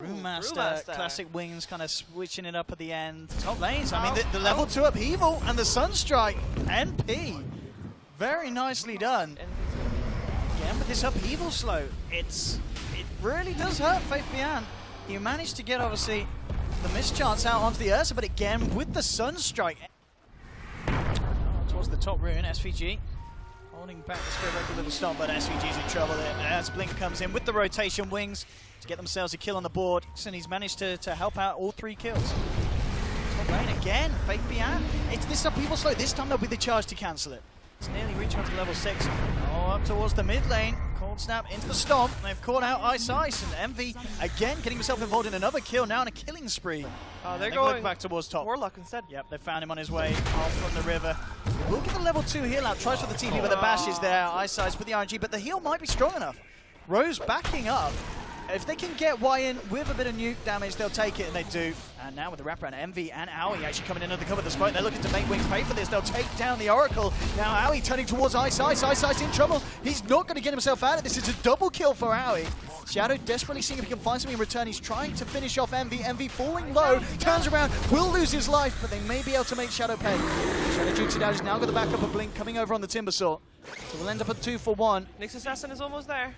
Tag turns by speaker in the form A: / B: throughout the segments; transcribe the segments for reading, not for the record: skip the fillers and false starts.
A: Brewmaster, classic wings, kind of switching it up at the end. Top lanes, I mean, the level 2 upheaval and the Sunstrike. NP, very nicely done. Again, with this upheaval slow, it really does hurt Faith Bian. You managed to get, obviously, the mischance out onto the Ursa, but again, with the Sunstrike. Towards the top rune, SVG. Holding back the Spirit Breaker with a stop, but SVG's in trouble there. As Blink comes in with the rotation wings to get themselves a kill on the board. And he's managed to help out all 3 kills. Top lane again, Faith Bian. It's this upheaval slow. This time they'll be the charge to cancel it. It's nearly reaching up to level 6. Oh, up towards the mid lane. Cold Snap into the stomp. They've caught out Ice, and Envy again getting himself involved in another kill, now in a killing spree.
B: They're going
A: back towards top.
B: Warlock instead.
A: Yep, they found him on his way off from the river. We'll get the level 2 heal out. Tries for the TP, but the bash is there. Ice with the RNG, but the heal might be strong enough. Rose backing up. If they can get Y in with a bit of nuke damage, they'll take it, and they do. And now with the wraparound, Envy and Aui actually coming in under the cover of the smoke. They're looking to make Wings pay for this. They'll take down the Oracle. Now Aui turning towards Ice. Ice's in trouble. He's not going to get himself out of this. It's a double kill for Aui. Shadow desperately seeing if he can find something in return. He's trying to finish off Envy. Envy falling low, turns around, will lose his life, but they may be able to make Shadow pay. Shadow jukes it out. He's now got the backup of Blink coming over on the Timbersaw. So we'll end up at 2 for 1.
B: Nyx Assassin is almost there.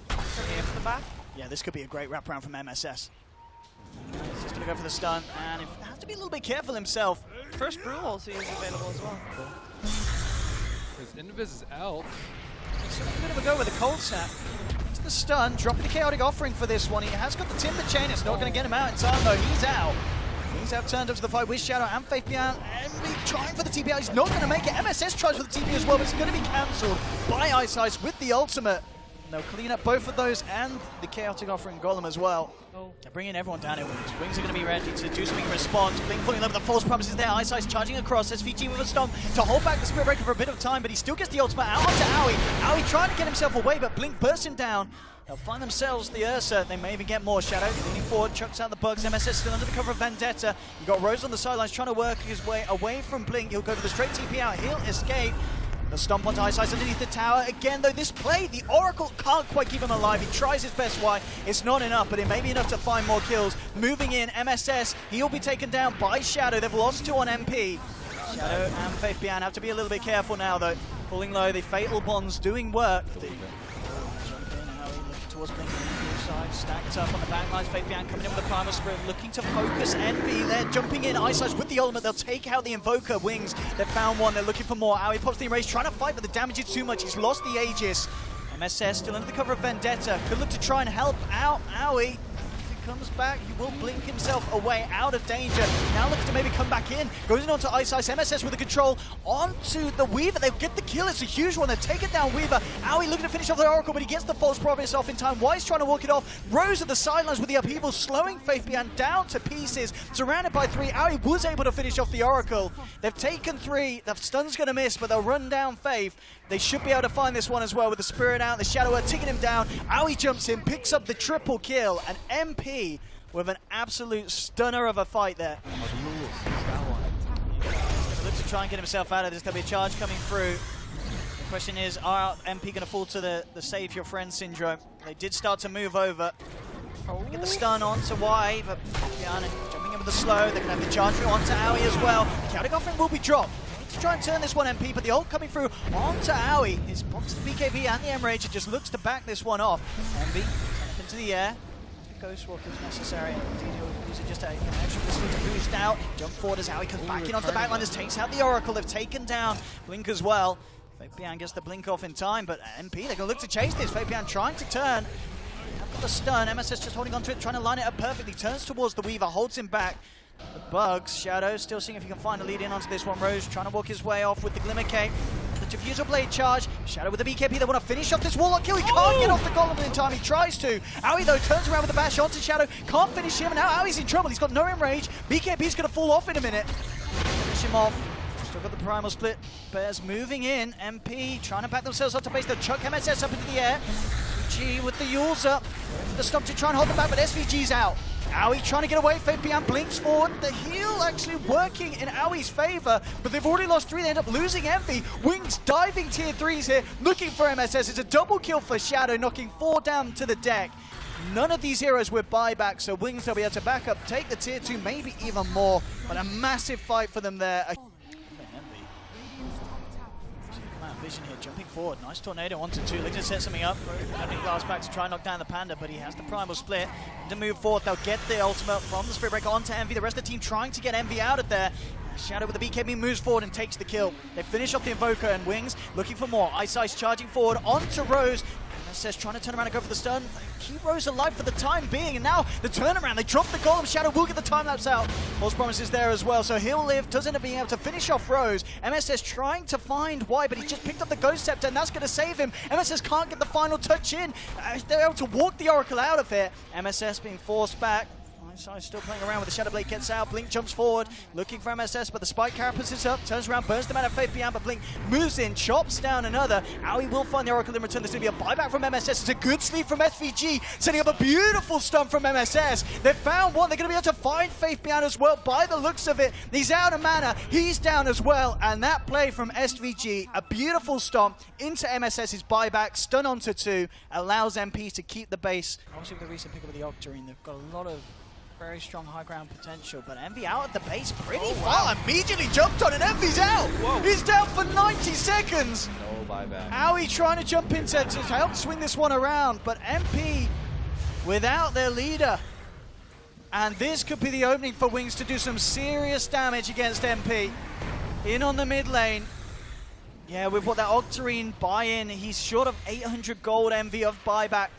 B: Coming in from the back.
A: Yeah, this could be a great wraparound from MSS. He's just going to go for the stun, and he has to be a little bit careful himself.
B: First Brew also is available as well.
C: Because Invis is out.
A: So a bit of a go with a Cold Snap. Into the stun, dropping the Chaotic Offering for this one. He has got the Timber Chain. It's not going to get him out in time, though. He's out. He's out turned up to the fight with Shadow and Faith Bian. Envy trying for the TP out. He's not going to make it. MSS tries for the TP as well, but it's going to be cancelled by Ice with the ultimate. They'll clean up both of those and the Chaotic Offering Golem as well. They're bringing everyone down here. Wings are going to be ready to do something in response. Blink falling in love with the false promises there. Ice charging across. SVG with a stomp to hold back the Spirit Breaker for a bit of time, but he still gets the ultimate out onto Aui. Aui trying to get himself away, but Blink bursts him down. They'll find themselves the Ursa. They may even get more. Shadow leaning forward, chucks out the bugs. MSS still under the cover of Vendetta. You got Rose on the sidelines trying to work his way away from Blink. He'll go for the straight TP out. He'll escape. The stomp onto Ice underneath the tower. Again, though, this play, the Oracle can't quite keep him alive. He tries his best. Why? It's not enough, but it may be enough to find more kills. Moving in, MSS, he'll be taken down by Shadow. They've lost 2 on MP. Shadow and Faith Bian have to be a little bit careful now, though. Pulling low, the Fatal Bonds doing work. Towards Blink on the side, stacked up on the back lines. Faith Bian coming in with the Primal Spirit, looking to focus Envy. They're jumping in, Ice with the ultimate. They'll take out the Invoker Wings. They've found one, they're looking for more. Aui pops the Enrage, trying to fight, but the damage is too much. He's lost the Aegis. MSS still under the cover of Vendetta. Could look to try and help out Aui. Comes back, he will blink himself away out of danger. Now looks to maybe come back in. Goes in onto Ice. MSS with the control onto the Weaver. They'll get the kill. It's a huge one. They've taken down Weaver. Aui looking to finish off the Oracle, but he gets the false promise off in time. Wise trying to walk it off. Rose at the sidelines with the upheaval, slowing Faith Bian down to pieces. Surrounded by 3. Aui was able to finish off the Oracle. They've taken 3. The stun's going to miss, but they'll run down Faith. They should be able to find this one as well with the Spirit out. The Shadow are taking him down. Aui jumps in, picks up the triple kill, and MP with an absolute stunner of a fight there. Looks to try and get himself out of this. There'll be a charge coming through. The question is, are MP going to fall to the save your friend syndrome? They did start to move over. Get the stun onto Y, but Bian jumping in with the slow. They're going to have the charge through onto Aui as well. Chaotic Offering will be dropped. To try and turn this one MP, but the ult coming through onto Aui. His pops the BKB and the Enrage. It just looks to back this one off. Envy up into the air. Ghost Walk is necessary. Use it just an extra pistol to boost out. Jump forward as Aui comes back in onto the backline. This takes out the Oracle. They've taken down Blink as well. Faith Bian gets the Blink off in time, but MP, they're going to look to chase this. Faith Bian trying to turn. Got the stun. MSS just holding onto it, trying to line it up perfectly. Turns towards the Weaver, holds him back. The bugs. Shadow still seeing if he can find a lead in onto this one. Rose trying to walk his way off with the Glimmer Cape. The Diffusal Blade charge. Shadow with the BKB. They want to finish off this Warlock kill. He can't get off the Golem in time. He tries to. Aui, though, turns around with the bash onto Shadow. Can't finish him. And now Aui's in trouble. He's got no enrage. BKB's going to fall off in a minute. Finish him off. Still got the Primal Split. Bears moving in. MP trying to back themselves up to base. They'll chuck MSS up into the air. SVG with the Yules up. The stomp to try and hold them back, but SVG's out. Aui trying to get away. Faith Bian blinks forward. The heal actually working in Aui's favor, but they've already lost 3. They end up losing Envy. Wings diving tier 3s here, looking for MSS. It's a double kill for Shadow, knocking 4 down to the deck. None of these heroes with buyback, so Wings will be able to back up, take the tier 2, maybe even more. But a massive fight for them there. Vision here, jumping forward. Nice tornado onto 2. Looking to set something up. Having Glass back to try and knock down the Panda, but he has the primal split. To move forward, they'll get the ultimate from the Spirit Breaker onto Envy. The rest of the team trying to get Envy out of there. Shadow with the BKB moves forward and takes the kill. They finish off the Invoker, and Wings looking for more. Ice charging forward onto Rose. MSS trying to turn around and go for the stun. Keep Rose alive for the time being, and now the turnaround. They drop the golem. Shadow will get the time lapse out. False promises there as well, so he'll live. Does end up being able to finish off Rose. MSS trying to find why, but he just picked up the Ghost Scepter, and that's going to save him. MSS can't get the final touch in. They're able to walk the Oracle out of here. MSS being forced back. Ice still playing around with the Shadow Blade, gets out. Blink jumps forward, looking for MSS, but the Spike carapace is up, turns around, burns them out of Faith Beyond, but Blink moves in, chops down another. Aoi will find the Oracle in return. There's going to be a buyback from MSS. It's a good sleep from SVG, setting up a beautiful stun from MSS. They've found one. They're going to be able to find Faith Beyond as well by the looks of it. He's out of mana. He's down as well, and that play from SVG, a beautiful stomp into MSS's buyback, stun onto 2, allows MP to keep the base. Obviously with the recent pick up of the Octarine, they've got a lot of very strong high ground potential, but Envy out at the base pretty far. Immediately jumped on, and Envy's out.
B: Whoa.
A: He's down for 90 seconds.
D: No buyback.
A: Aoi trying to jump in to help swing this one around, but MP without their leader. And this could be the opening for Wings to do some serious damage against MP. In on the mid lane. Yeah, with what that Octarine buy-in, he's short of 800 gold MV of buyback.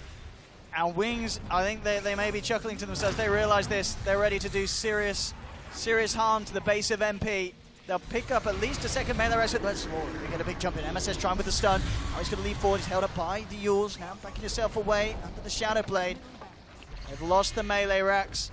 A: And Wings, I think they may be chuckling to themselves. They realize this. They're ready to do serious harm to the base of MP. They'll pick up at least a second melee rest. They get a big jump in. MSS trying with the stun. Now he's going to lead forward. He's held up by the Yules. Now backing himself away under the Shadow Blade. They've lost the melee racks.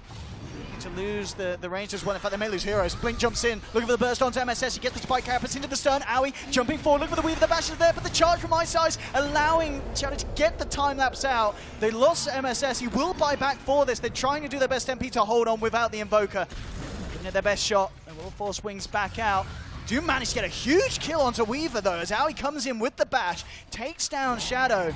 A: To lose the range as well. In fact, they may lose heroes. Blink jumps in, looking for the burst onto MSS. He gets the spike carapace into the stun. Aoi jumping forward, looking for the weave of the bashes there, but the charge from Ice allowing Shadow to get the time lapse out. They lost MSS. He will buy back for this. They're trying to do their best MP to hold on without the Invoker. Giving it their best shot. They will force Wings back out. Do manage to get a huge kill onto Weaver though, as Aoi comes in with the bash, takes down Shadow.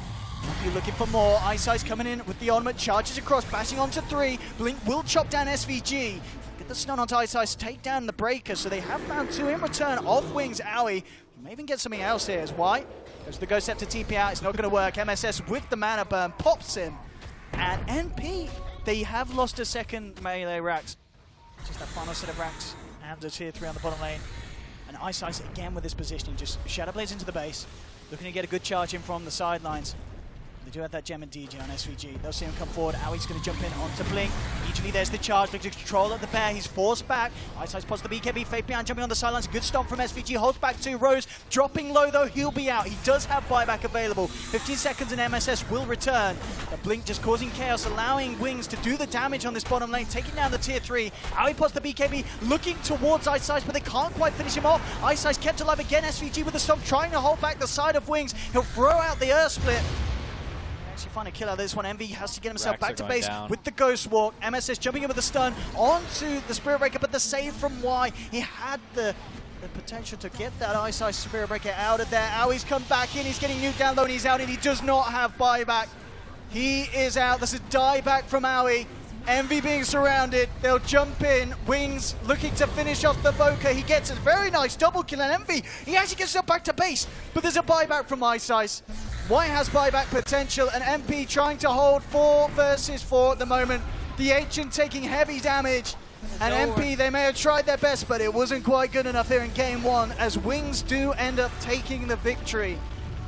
A: You're looking for more. Ice coming in with the ultimate, charges across, bashing onto 3. Blink will chop down SVG. Get the stun onto Ice, take down the Breaker. So they have found 2 in return of Wings. Aoi may even get something else here. As why? Goes the Ghost Scepter TP out. It's not going to work. MSS with the mana burn pops him. And NP, they have lost a second melee racks. Just that final set of racks and a tier 3 on the bottom lane. And Ice again with this positioning, just Shadow Blades into the base. Looking to get a good charge in from the sidelines. They do have that gem and DJ on SVG. They'll see him come forward. Aoi's going to jump in onto Blink. Immediately there's the charge. Blink to control of the bear. He's forced back. Ice spots the BKB. Faith Beyond jumping on the sidelines. Good stomp from SVG. Holds back to Rose. Dropping low though. He'll be out. He does have buyback available. 15 seconds and MSS will return. The Blink just causing chaos, allowing Wings to do the damage on this bottom lane. Taking down the tier 3. Aoi spots the BKB. Looking towards Ice, but they can't quite finish him off. Ice kept alive again. SVG with the stomp. Trying to hold back the side of Wings. He'll throw out the Earth Split. Find a kill out of this one. Envy has to get himself back to base with the Ghost Walk. MSS jumping in with the stun onto the Spirit Breaker, but the save from Y. He had the potential to get that Ice Spirit Breaker out of there. Aoi's come back in. He's getting nuked down low and he's out, and he does not have buyback. He is out. This is dieback from Aoi. Envy being surrounded. They'll jump in. Wings looking to finish off the Voker. He gets a very nice double kill, and Envy, he actually gets himself back to base, but there's a buyback from Ice. White has buyback potential, and MP trying to hold 4 versus 4 at the moment. The Ancient taking heavy damage, and MP, they may have tried their best, but it wasn't quite good enough here in game 1, as Wings do end up taking the victory.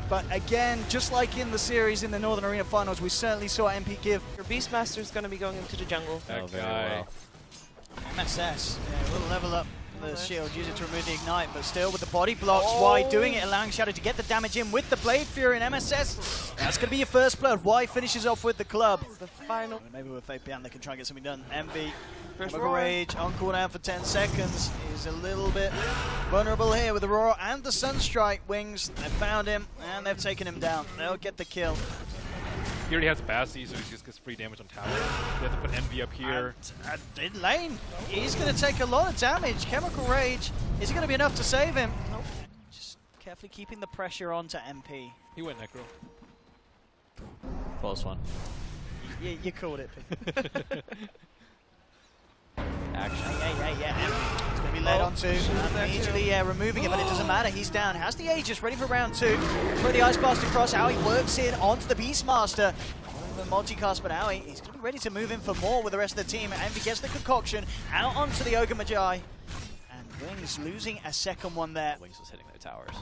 A: But again, just like in the series in the Northern Arena Finals, we certainly saw MP give.
B: Your Beastmaster's going to be going into the jungle.
D: Oh, very well.
A: MSS, yeah, will level up the shield, use it to remove the ignite, but still with the body blocks, Y doing it, allowing Shadow to get the damage in with the Blade Fury and MSS. That's going to be your first blood. Y finishes off with the club.
B: The final.
A: Maybe with Faith Beyond they can try and get something done. Envy, Chemical Rage on cooldown for 10 seconds. He's a little bit vulnerable here with the Roar and the Sunstrike. Wings, they've found him and they've taken him down. They'll get the kill.
C: He already has a Bassi, so he just gets free damage on tower. They have to put Envy up here.
A: And in lane, he's going to take a lot of damage. Chemical Rage, is it going to be enough to save him? Nope. Just carefully keeping the pressure on to MP.
C: He went Necro.
D: Close one.
A: You called it.
D: Action.
A: Yeah. It's going to be led onto. Immediately removing it, but it doesn't matter. He's down. Has the Aegis ready for round 2. Throw the Ice Blast across. Aoi works in onto the Beastmaster. The multicast, but Aoi, he's going to be ready to move in for more with the rest of the team. And he gets the concoction out onto the Ogre Magi. And Wings losing a second one there.
D: Wings was hitting their towers.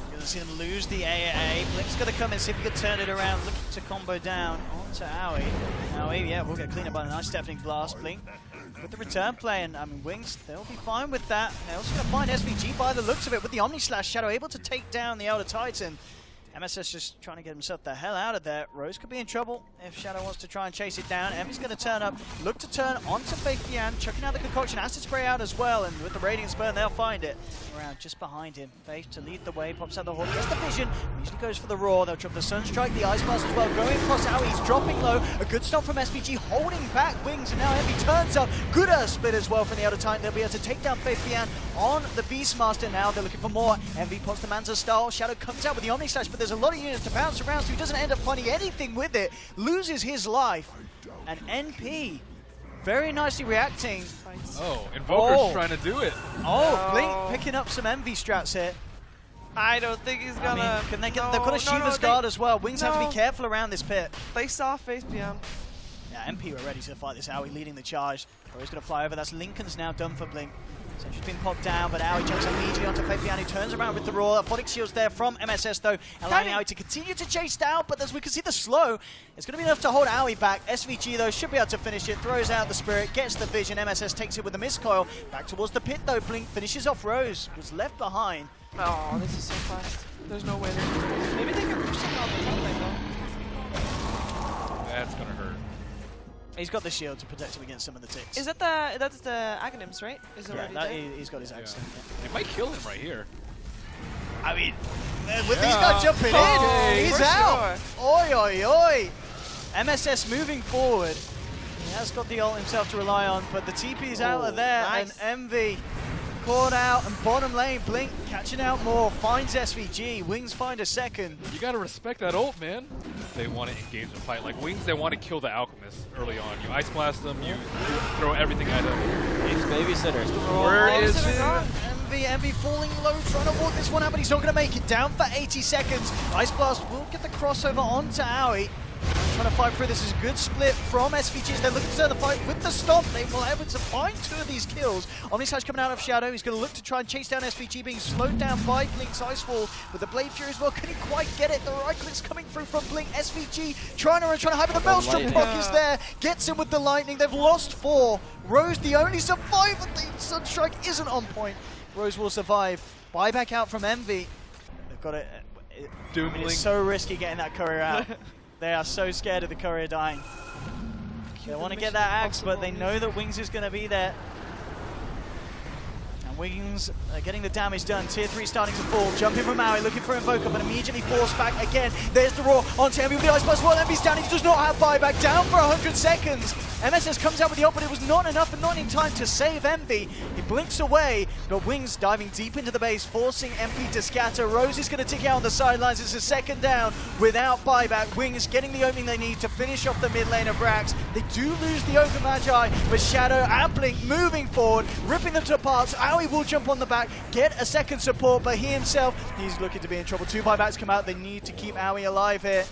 A: You're going to see them lose the AAA. Blink's going to come in, see if he can turn it around. Looking to combo down onto Aoi. Aoi, yeah, we'll get clean up by a nice Deafening Blast. Blink with the return play, and I mean, Wings, they'll be fine with that. They're also going to find SVG by the looks of it with the Omni Slash. Shadow able to take down the Elder Titan. MSS just trying to get himself the hell out of there. Rose could be in trouble if Shadow wants to try and chase it down. Emmy's going to turn up, look to turn onto Faith Bian, chucking out the concoction, acid spray out as well, and with the Radiant Spurn, they'll find it. Around just behind him. Faith to lead the way, pops out the Horde, gets the vision, usually goes for the Roar. They'll drop the Sunstrike, the Ice Blast as well, going across Aoi, he's dropping low. A good stop from SVG, holding back Wings, and now Emmy turns up. Good split as well from the Elder Titan. They'll be able to take down Faith Bian on the Beastmaster now. They're looking for more. Envy pops the Manta style. Shadow comes out with the Omni Slash, but there's a lot of units to bounce around, so he doesn't end up finding anything with it. Loses his life. And NP very nicely reacting.
C: Oh, Invoker's trying to do it.
A: Oh, Blink picking up some Envy strats here.
B: I don't think he's gonna.
A: I mean, can they get? They've got a Shiva's Guard as well. Wings have to be careful around this pit.
B: They saw Faith Bian.
A: Yeah, MP were ready to fight this. Aoi leading the charge. He's going to fly over. That's Lincoln's now done for Blink. So she's been popped down, but Aoi jumps immediately onto Faith Bian, who turns around with the Roar. Aphotic Shield's there from MSS, though, allowing Aoi to continue to chase down, but as we can see the slow, it's going to be enough to hold Aoi back. SVG, though, should be able to finish it, throws out the Spirit, gets the vision. MSS takes it with a Mistcoil. Back towards the pit, though. Blink finishes off Rose, was left behind.
B: Oh, this is so fast. There's no way. Maybe they can push something on the top lane, though.
C: That's gonna hurt.
A: He's got the shield to protect him against some of the ticks.
B: Is that that's the Aghanims, right? Is
A: yeah, he's got his axe.
C: Yeah. It might kill him right here.
A: I mean, with these guys jumping in, he's out. Oi, oi, oi. MSS moving forward. He has got the ult himself to rely on, but the TP's out of there,
B: nice.
A: and Envy caught out, and bottom lane, Blink catching out more, finds SVG, Wings find a second.
C: You gotta respect that ult, man. They want to engage the fight. Like Wings, they want to kill the Alchemist early on. You Ice Blast them, you throw everything at them.
D: Game's babysitters.
C: Where is
A: Envy falling low, trying to walk this one out, but he's not going to make it. Down for 80 seconds. Ice Blast will get the crossover onto Aoi. Trying to fight through. This is a good split from SVGs. They're looking to turn the fight with the stomp. They will able to find 2 of these kills. Omni Slash coming out of Shadow. He's going to look to try and chase down SVG, being slowed down by Blink's Ice Wall with the Blade Fury as well. Couldn't quite get it. The right click's coming through from Blink. SVG trying to run, trying to hide, but the Maelstrom proc is there. Gets him with the Lightning. They've lost 4. Rose, the only survivor. The Sunstrike isn't on point. Rose will survive. Buyback out from Envy. They've got it. I mean, it's so risky getting that courier out. They are so scared of the courier dying. They want to get that axe, but they know that Wings is going to be there. And Wings are getting the damage done. Tier 3 starting to fall. Jumping from Aoi, looking for Invoker, but immediately forced back again. There's the Roar onto Envy with the Ice Blast. Well, Envy's down. He does not have buyback. Down for 100 seconds. MSS comes out with the ult, but it was not enough and not in time to save Envy. He blinks away, but Wings diving deep into the base, forcing MP to scatter. Rose is going to tick out on the sidelines. It's a second down without buyback. Wings getting the opening they need to finish off the mid lane of Rax. They do lose the Ogre Magi, but Shadow and Blink moving forward, ripping them to parts. Aoi will jump on the back, get a second support, but he himself, he's looking to be in trouble. 2 buybacks come out. They need to keep Aoi alive here.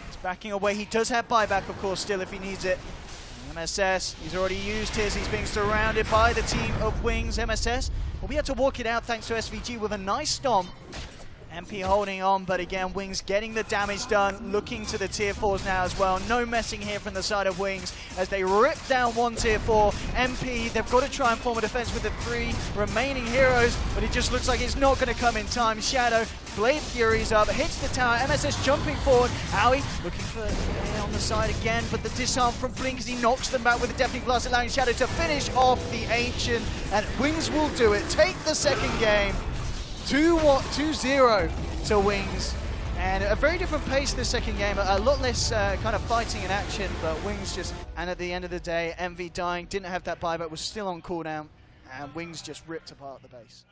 A: He's backing away. He does have buyback, of course, still if he needs it. MSS, he's already used his, he's being surrounded by the team of Wings. MSS will be able to walk it out thanks to SVG with a nice stomp. MP holding on, but again, Wings getting the damage done, looking to the tier 4s now as well. No messing here from the side of Wings as they rip down 1 tier 4. MP, they've got to try and form a defense with the 3 remaining heroes, but it just looks like it's not going to come in time. Shadow, Blade Fury's up, hits the tower, MSS jumping forward. Aoi looking for on the side again, but the disarm from Blink as he knocks them back with a Deafening Blast, allowing Shadow to finish off the Ancient, and Wings will do it. Take the second game. 2-0 to Wings, and a very different pace this second game, a lot less kind of fighting and action, but Wings just, and at the end of the day, Envy dying, didn't have that buyback, was still on cooldown, and Wings just ripped apart the base.